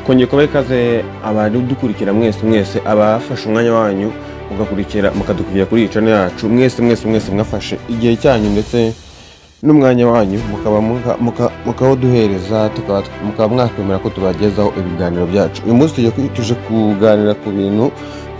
kongera kubaha ikaze abari dukurikira mwese abafashe umwanya wanyu mukadukurikira kuri iyi channel yacu, mwese mwafashe igihe cyanyu ndetse n'umwanya wanyu mukaduhereza mukaba mwakwemera ko tubagezaho ibiganiro byacu. Uyu munsi tuje kuganira ku bintu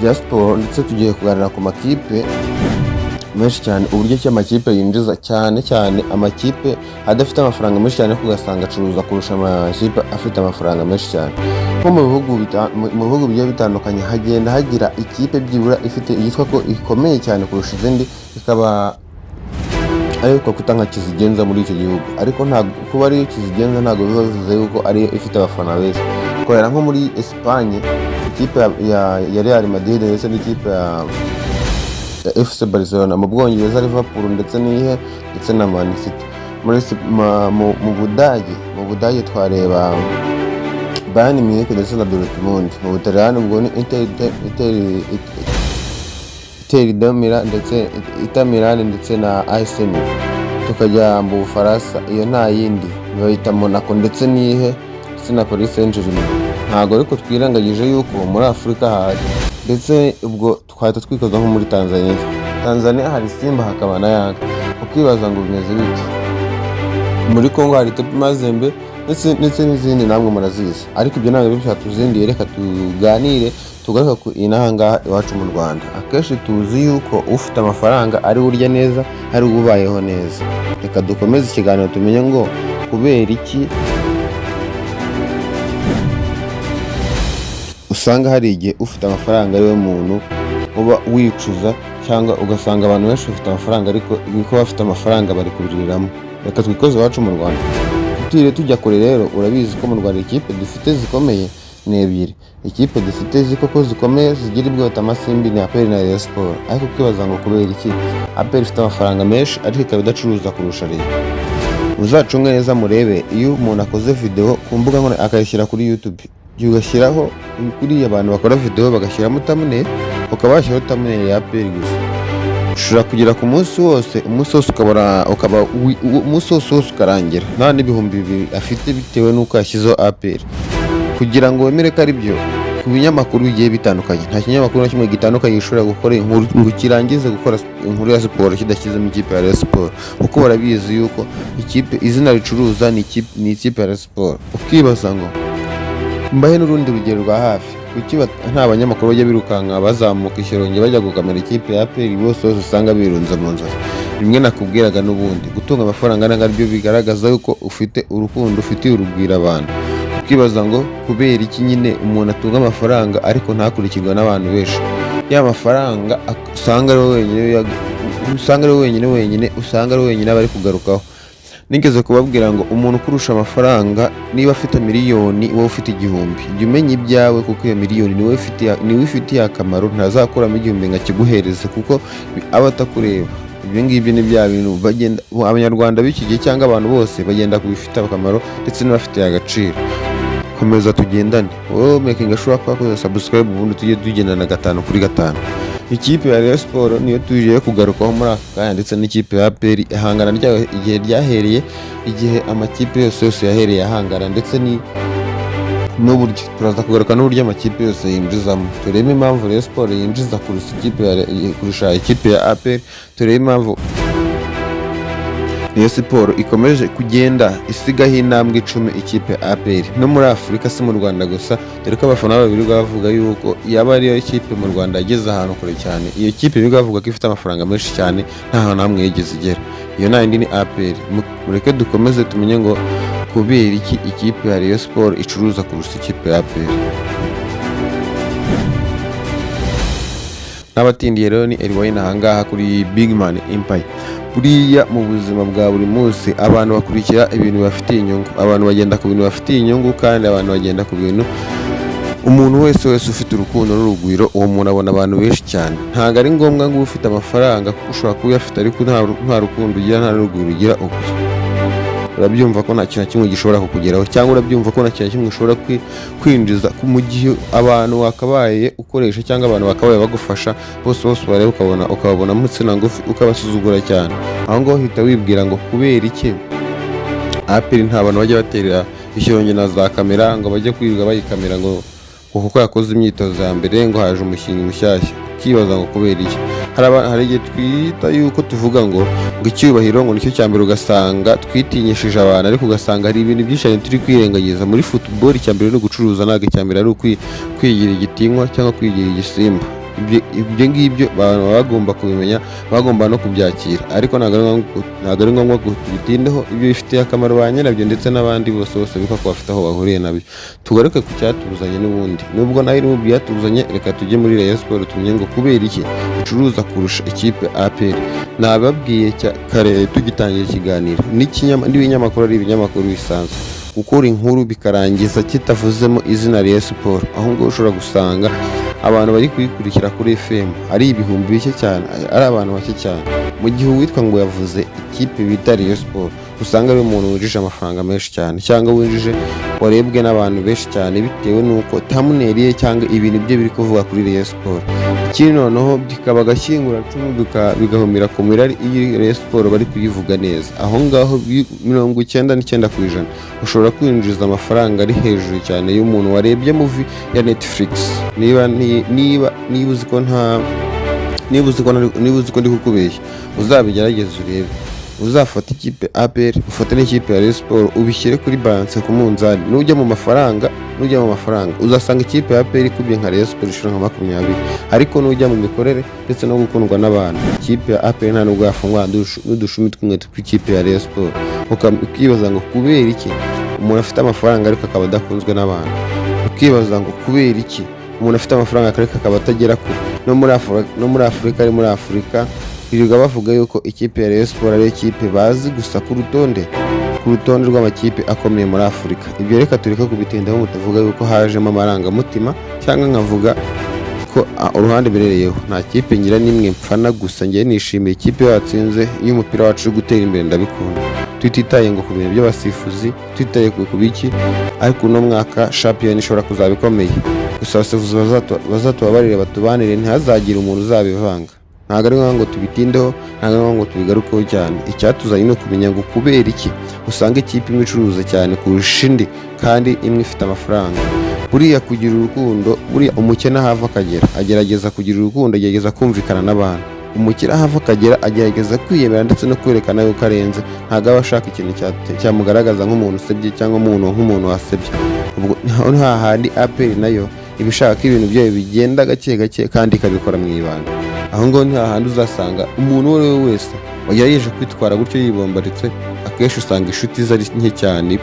bya siporo ndetse tugiye kuganira ku makipe menshi cyane, uburyo ki amakipe yinjiza cyane amakipe adafite amafaranga menshi cyane kugasanga acuruza kurusha amakipe afite amafaranga menshi cyane. Nko mu bihugu bigiye bitandukanye hagenda hagira ikipe byibura ifite yitwa ko ikomeye cyane kurusha izindi, ikaba ariko kutanga kizigenza muri icyo gihugu, ariko ntabwo kuba ariyo kizigenza ntabwo bivuze yuko ariyo ifite abafana benshi. Korera nko muri Espagne ikipe ya Real Madrid ndetse n'ikipe ya FC Barcelona, mu Bwongereza Liverpool ndetse na Man City. Mu Budage twareba Bayern Munich ndetse na Dortmund. Mu Butaliyani ubwo ni Inter Milan ndetse na AC Milan. Tukajya mu Bufaransa, iyo nta yindi bayita Monaco ndetse na Paris Saint-Germain. Ntabwo ariko twirangagije yuko muri Afurika hari ndetse ubwo twahita twikoza nko muri Tanzania hari Simba hakaba na Yanga. Ukibaza ngo bimeze bite? Muri Congo hari Tepe Mazembe ndetse n'izindi namwe murazizi, ariko ibyo ntabwo byatuzindiye. Reka tuganire tugaruka ku inahangaha iwacu mu Rwanda. Akenshi tuzi yuko ufite amafaranga ari urya neza, ari ubayeho neza. Reka dukomeze ikiganiro tumenye ngo kubera iki usanga hari igihe ufite amafaranga ariwe muntu uba wicuza, cyangwa ugasanga abantu benshi bafite amafaranga ariko yuko bafite amafaranga bari kubiriramo. Reka twikoze iwacu mu Rwanda. Tutire tujya kure rero, urabizi ko mu Rwanda ikipe dufite zikomeye ni ebyiri. Ikipe dufite zikoko zikomeye zigira ibwota amasimbi ni APR na Rayon Sport. Ariko kwibaza ngo kubera iki APR ifite amafaranga menshi ariko ikaba idacuruza kurusha Rayon? Uzacunge neza murebe, iyo umuntu akoze video ku mbuga nkoranyambaga akayishyira kuri YouTube, ugashyiraho kuri abantu bakora video bagashyiramo thumbnail, ukaba washyiraho thumbnail ya APR gusa, ushobora kugera ku munsi wose umunsi wose ukarangira nta n'ibihumbi 2,000 afite bitewe n'uko yashyizeho APR. Kugira ngo wemere ko ari byo, ku binyamakuru bigiye bitandukanye, nta kinyamakuru na kimwe gitandukanye gishobora gukora inkuru ngo kirangize gukora inkuru ya siporo kidashyizemo ikipe ya Rayon Sport, kuko barabizi yuko ikipe izina ricuruza ni ikipe ya Rayon Sport. Ukibaza ngo mbahe n'urundi rugero rwa hafi, kuki nta banyamakuru bajya birukanka bazamuka Ishyorongi bajya gukamera ikipe ya APR, bose usanga birunze mu nzara. Rimwe nakubwiraga n'ubundi gutunga amafaranga nanga aribyo bigaragaza yuko ufite urukundo, ufitiye urugwiro abantu. Ukibaza ngo kubera iki nyine umuntu atunga amafaranga ariko ntakurikirwa n'abantu benshi, ya mafaranga usanga ari wenyine bari kugarukaho. Nigeze kubabwira ngo umuntu kurusha amafaranga, niba afite miliyoni wowe ufite 1,000, jya umenya ibyawe, kuko iyo miliyoni niwe ifitiye akamaro, ntazakuramo 1,000 ngo akiguhereze kuko aba atakureba. Ibyo ngibyo ni bya bintu abanyarwanda b'iki gihe cyangwa abantu bose bagenda kubifite akamaro ndetse n'abafitiye agaciro. Komeza tugendane, wowe making sure ko wakoze subscribe ubundi tujye tugendana 5 kuri 5. Ikipe ya Rayon Sport niyo tugiye kugarukaho muri aka kanya, ndetse n'ikipe ya APR ihangana ryayo igihe ryahereye, igihe amakipe yose yahereye ahangana, ndetse n'uburyo turaza kugaruka n'uburyo amakipe yose yinjizamo. Turebe impamvu Rayon Sport yinjiza kurusha ikipe ya APR, turebe impamvu Rayon Sport ikomeje kugenda isigaho intambwe 10 ikipe ya APR. No muri Afurika si mu Rwanda gusa, dore ko abafana babiri bavuga yuko yaba ariyo ikipe mu Rwanda yageze ahantu kure cyane. Iyo kipe bigavuga ko ifite amafaranga menshi cyane nta hantu hamwe yigeze igera. Iyo nayindi ni APR. Mureke dukomeze tumenye ngo kubera iki ikipe ya Rayon Sport icuruza kurusha ikipe ya APR. N'abatindiye rero ni Elwayne ahangaha kuri Big Man Empire. Buriya mu buzima bwa buri munsi abantu bakurikira ibintu bafitiye inyungu, abantu bagenda ku bintu bafitiye inyungu, kandi abantu bagenda ku bintu umuntu wese ufite urukundo n'urugwiro, uwo muntu abona abantu benshi cyane. Ntabwo ari ngombwa ngo ufite amafaranga, kuko ushobora kuba uyafite ariko nta rukundo ugira, nta n'urugwiro ugira. Urabyumva ko nta kintu kimwe gishobora kukugeraho, cyangwa urabyumva ko nta kintu kimwe ushobora kwinjiza mu gihe abantu wakabaye ukoresha cyangwa abantu bakabaye bagufasha bose bareba ukababona mu tsina ngufi ukabasuzugura cyane. Aho ngaho uhita wibwira ngo kubera iki APR nta bantu bajya baterera bishyonge na za kamera ngo bajye kwirirwa bayikamera ngo kuko yakoze imyitozo ya mbere ngo haje umukinnyi mushyashya, ukibaza ngo kubera iki. Hari igihe twita yuko tuvuga ngo icyubahiro ngo nicyo cya mbere, ugasanga twitinyishije abantu, ariko ugasanga hari ibintu byinshi cyane turi kwirengagiza muri football. Icya mbere ni ugucuruza, ntabwo icya mbere ari kwigira igitinywa cyangwa kwigira igisimba. Ibyo ngibyo abantu baba bagomba kubimenya, bagomba no kubyakira, ariko ntabwo ari ngombwa ko tubitindeho. Ibyo bifitiye akamaro ba nyirabyo ndetse n'abandi bose biko ko bafite aho bahuriye nabyo. Tugaruke ku cyatuzanye n'ubundi, nubwo nayo iri mu byatuzanye, reka tujye muri Rayon Sports tumenye ngo kubera iki icuruza kurusha ikipe APR. Nababwiye kare tugitangira ikiganiro, n'ibinyamakuru ari ibinyamakuru bisanzwe, gukora inkuru bikarangiza kitavuzemo izina Rayon Sports, aho ngo ushobora gusanga abantu bari kuyikurikira kuri FM ari ibihumbi bike cyane, ari abantu bake cyane, mu gihe uwitwa ngo yavuze ikipe bita Rayon Sports usanga ari umuntu winjije amafaranga menshi cyane, cyangwa winjije warebwe n'abantu benshi cyane bitewe n'uko thumbnail ye cyangwa ibintu bye biri kuvuga kuri Rayon Sports. Ikindi noneho bikaba agashyinguracumu bigahumira ku mirari iyi Rayon Sports bari kuyivuga neza. Aho ngaho 99% ushobora kwinjiza amafaranga ari hejuru cyane y'umuntu warebye movie ya Netflix. Niba uzi ko ndi kukubeshya, uzabigerageza urebe, uzafata ikipe APR ufate n'ikipe ya Rayon Sports ubishyire kuri balance ku munzani, nujya mu mafaranga uzasanga ikipe ya APR ikubye nka Rayon Sports inshuro nka 20, ariko nujya mu mikorere ndetse no gukundwa n'abantu, ikipe ya APR nta nubwo yafungwa n'udushumi tw'umwe tw'ikipe ya Rayon Sports. Ukibaza ngo kubera iki umuntu afite amafaranga ariko akaba adakunzwe n'abantu, ukibaza ngo kubera iki umuntu afite amafaranga ariko akaba atagera kure. No muri Afurika birirwa bavuga yuko ikipe ya Rayon Sports ari ikipe bazi gusa ku rutonde rw'amakipe akomeye muri Afurika. Ibyo reka tureka kubitindaho, mutavuga yuko hajemo amarangamutima, cyangwa nkavuga ko uruhande berereyeho. Nta kipe ngira nimwe mpfana, gusa ngiye nishimiye ikipe yatsinze, iyo umupira wacu uri gutera imbere ndabikunda, tutitaye ngo ku bintu by'abasifuzi, tutitaye ku biki, ariko uno mwaka champion ishobora kuzaba ikomeye. Gusa abasifuzi bazatubabarire batubanire, ntihazagire umuntu uzabivanga. Ntabwo ari ngombwa ngo tubitindeho, ntabwo ari ngombwa ngo tubigarukeho cyane. Icyatuzanye ni ukumenya ngo kubera iki usanga ikipe imwe icuruza cyane kurusha indi kandi imwe ifite amafaranga. Buriya kugira urukundo, buriya umukene ahava akagera agerageza kugira urukundo, agerageza kumvikana n'abantu. Umukire ahava akagera agerageza kwiyemera ndetse no kwerekana yuko arenze, ntabwo aba ashaka ikintu cyamugaragaza nk'umuntu usebye cyangwa nk'umuntu wasebye. Ubwo nta handi APR nayo ibishaka ibintu byayo bigenda gake gake kandi ikabikora mu ibanga. Aho ngaho ni hahandi uzasanga umuntu uwo ari we wese wagerageje kwitwara gutyo yibombaritse, akenshi usanga inshuti ze ari nke cyane,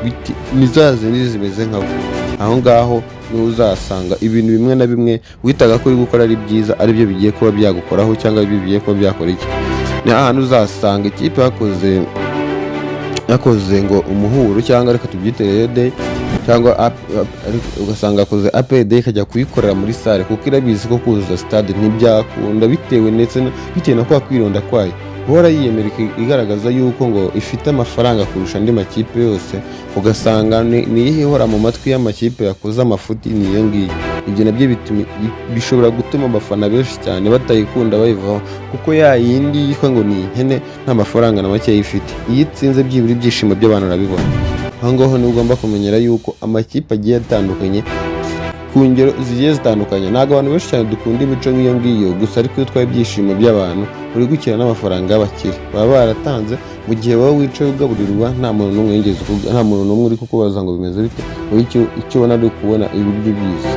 zindi zimeze nkabo. Aho ngaho niho uzasanga ibintu bimwe na bimwe witaga ko uri gukora ari byiza aribyo bigiye kuba byagukoraho, cyangwa bigiye kuba byakora iki. Ni hahandi uzasanga ikipe yakoze ngo umuhuro, cyangwa reka tubyite rede, cyangwa ugasanga akoze APD ikajya kuyikorera muri sale, kuko irabizi ko kuzuza stade ntibyakunda, bitewe no kwa kwironda kwayo. Uhora yiyemera igaragaza yuko ngo ifite amafaranga kurusha andi makipe yose, ugasanga niyihe ihora mu matwi y'amakipe yakoze amafuti niyo ngiyo. Ibyo nabyo bishobora gutuma abafana benshi cyane batayikunda bayivaho, kuko yindi yitwa ngo ni ihene nta mafaranga na make yifite, iyo itsinze byibura ibyishimo by'abantu arabibona. Aho ngaho ni ugomba kumenyera yuko amakipe agiye atandukanye ku ngero zigiye zitandukanye. Ntabwo abantu benshi cyane dukunda imico nk'iyo ngiyo, gusa ariko iyo utwaye ibyishimo by'abantu uri gukina n'amafaranga y'abakire baba baratanze, mu gihe wowe wicaye ugaburirwa nta muntu n'umwe uri kukubaza ngo bimeze bite, wowe icyo ubona ari ukubona ibiryo byiza.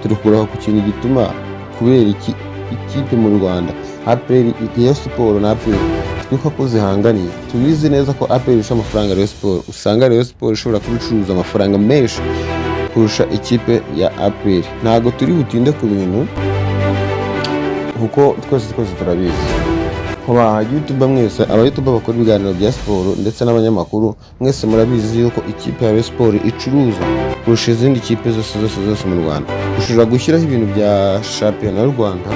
Turukuraho ku kintu gituma kubera ikipe mu Rwanda APR, Rayon Sports na APR twuko ko zihanganiye. Tubizi neza ko APR irusha amafaranga Rayon Sports, usanga Rayon Sports ishobora kubicuruza amafaranga menshi kurusha ikipe ya APR. Ntabwo turi butinde ku bintu kuko twese turabizi. Kuba YouTube mwese, aba YouTube bakora ibiganiro bya siporo ndetse n'abanyamakuru, mwese murabizi yuko ikipe ya Rayon Sports icuruza kurusha izindi kipe zose mu Rwanda. Ushobora gushyiraho ibintu bya shampiyona y'u Rwanda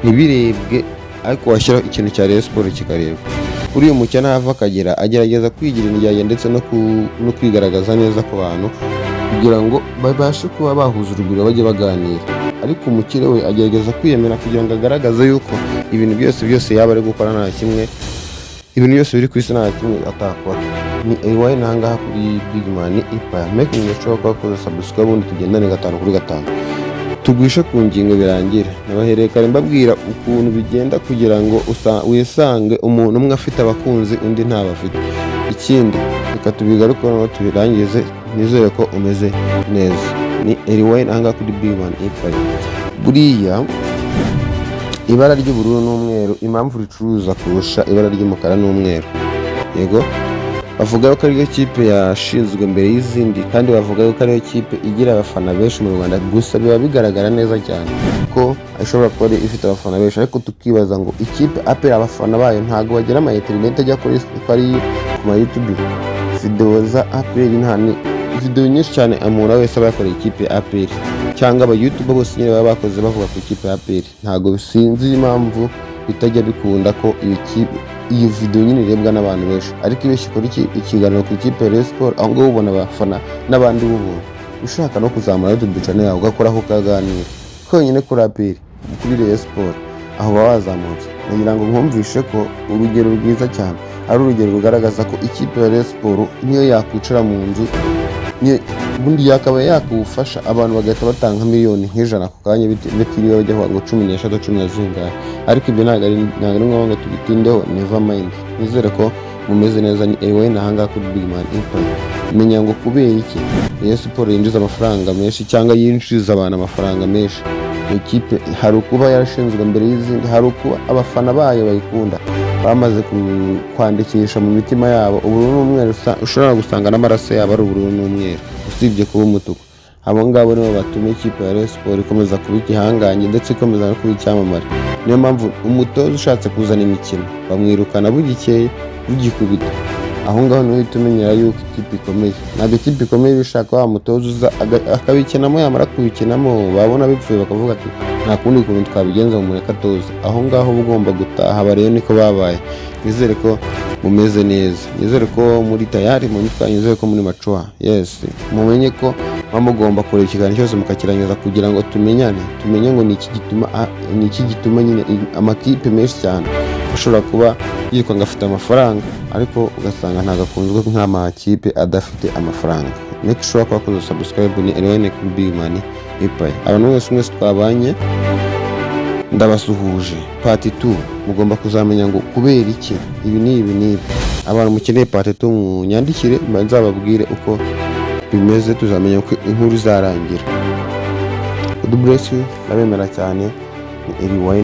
ntibirebwe, ariko washyiraho ikintu cya Rayon Sports kikarebwa. Uriya umukene ahava akagera agerageza kwigira indyarya ndetse no kwigaragaza neza ku bantu, kugira ngo babashe kuba bahuza urugwiro bajye baganira. Ariko umukire we agerageza kwiyemera kugira ngo agaragaze yuko ibintu byose yaba ari gukora nta kimwe ibintu byose biri ku isi nta kimwe atakora. Ni Eliwine ahangaha kuri Big Man Empire. Making sure ko wakoze subscribe ubundi tugendane 5/5 tugwishe ku ngingo birangire. Nabahereye kare mbabwira ukuntu bigenda kugira ngo wisange umuntu umwe afite abakunzi undi ntabafite. Ikindi reka tubigaruke no tubirangize, nizere ko umeze neza. Ni Eliwine ahangaha kuri Big Man Empire. Buriya ibara ry'ubururu n'umweru impamvu ricuruza kurusha ibara ry'umukara n'umweru, yego bavuga ko ariyo kipe yashinzwe mbere y'izindi, kandi bavuga ko ariyo kipe igira abafana benshi mu Rwanda. Gusa biba bigaragara neza cyane ko ishobora kuba ifite abafana benshi, ariko tukibaza ngo ikipe APR abafana bayo ntago bagira ama internet ajya kuri ku ma YouTube. Video za APR ntani video nyinshi cyane amura wese abakoreye ikipe APR cyangwa aba YouTube bose nyine baba bakoze bavuga ku ikipe APR. Ntago sinzi impamvu bitajya bikunda ko iyi video nyine irebwa n'abantu benshi, ariko iyo shikora ikiganiro ku ikipe ya Rayon Sports aho ngo ubona abafana n'abandi b'ubuntu. Ushaka no kuzamura YouTube channel yawe ugakoraho kaganira konyine kuri APR kuri Rayon Sports, aho wazamutse. Nagira ngo nkumvishe ko urugero rwiza cyane ari urugero rugaragaza ko ikipe ya Rayon Sports niyo yakwicara mu nzu bundi yakaba yakufasha abantu bagahita batanga miliyoni nk'ijana ku kanya bitiriwe bajya ngo 16 10 zingahe. Ariko ibyo ntago ari ngombwa ngo tubitindeho. Never mind, nizere ko mumeze neza. Ni Eliwine ahangaha kuri Big Man Empire. Menya ngo kubera iki Rayon Sports yinjiza amafaranga menshi cyangwa yinjiza abantu amafaranga menshi. Ikipe hari ukuba yarashinzwe mbere y'izindi, hari ukuba abafana bayo bayikunda bamaze kwandikisha mu mitima yabo ubururu n'umweru. Ushobora gusanga n'amaraso yabo ari ubururu n'umweru usibye kuba umutuku. Abo ngabo nibo batuma ikipe ya Rayon Sports ikomeza kuba igihangange ndetse ikomeza no kuba icyamamare. Niyo mpamvu umutoza ushatse kuzana imikino bamwirukana bugikeye bugikubita. Aho ngaho niho uhita umenyera yuko ikipe ikomeye. Ntabwo ikipe ikomeye bishaka wa mutoza uza akabikinamo, yamara kubikinamo babona bipfuye bakavuga ati nta kundi kuntu twabigenza mu mureka toza. Aho ngaho ugomba gutaha. Barebe niko babaye. Nizere ko mumeze neza, nizere ko muri tayari mu mitwe, nizere ko muri macuwa. Yes, mumenye ko mugomba kureba ikiganiro cyose mukakirangiza kugira ngo tumenye ngo ni iki gituma nyine amakipe menshi cyane ashobora kuba yitwa ngo afite amafaranga ariko ugasanga ntago akunzwe nk'amakipe adafite amafaranga. Make sure ko wakoze subscribe. Ni Eliwine kuri Big Man Empire. Abantu mwese twabanye ndabasuhuje. Part 2 mugomba kuzamenya ngo kubera iki ibi ni abantu mukeneye part 2 munyandikire nzababwire uko bimeze, tuzamenya ko inkuru izarangira. God bless you, ndabemera cyane. Ni Eliwine.